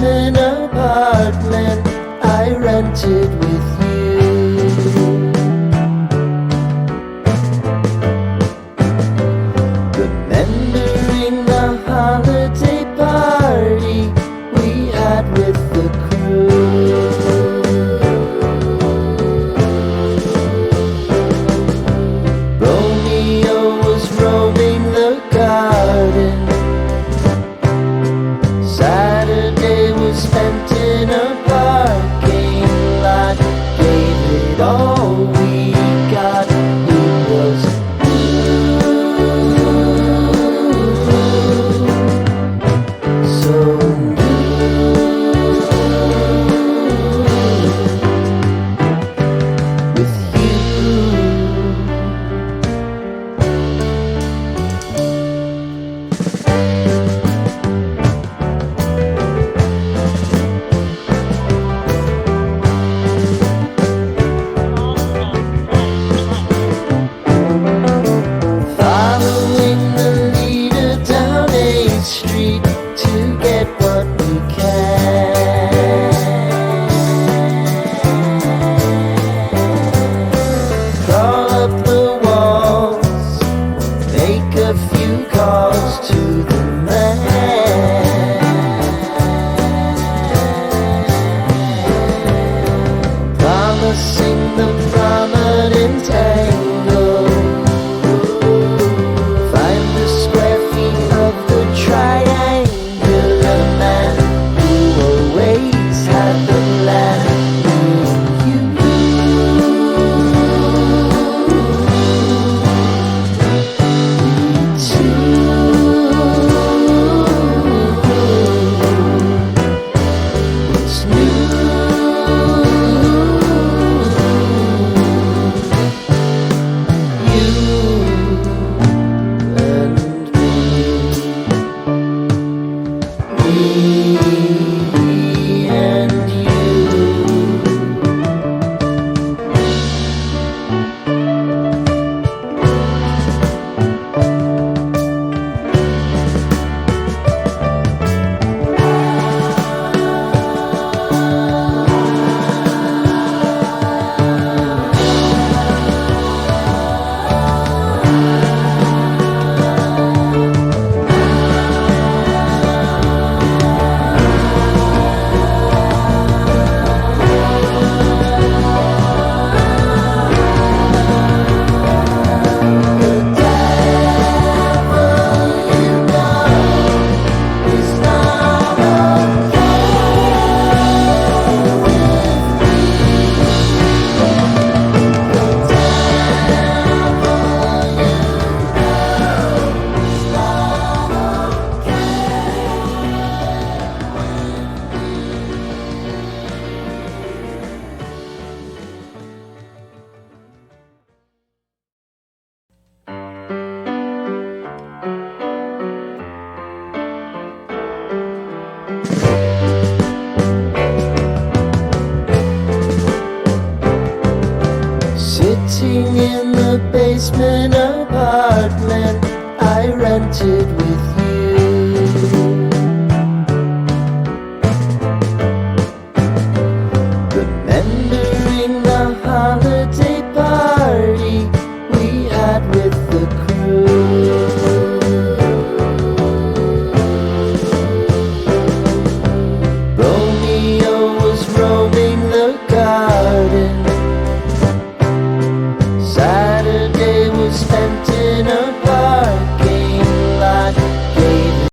basement apartment I rented with you. Remembering the holiday party we had with the crew. Romeo was roaming the garden. Saturday was spent in a parking lot. Gave it all we got. It was so with you. Following the leader down 8th Street to get what we can. Crawl up the walls, make a few calls to the man. Promising the prominent angle. Find the square feet of the triangular man who always had the land. You it's new. Sitting in the basement apartment I rented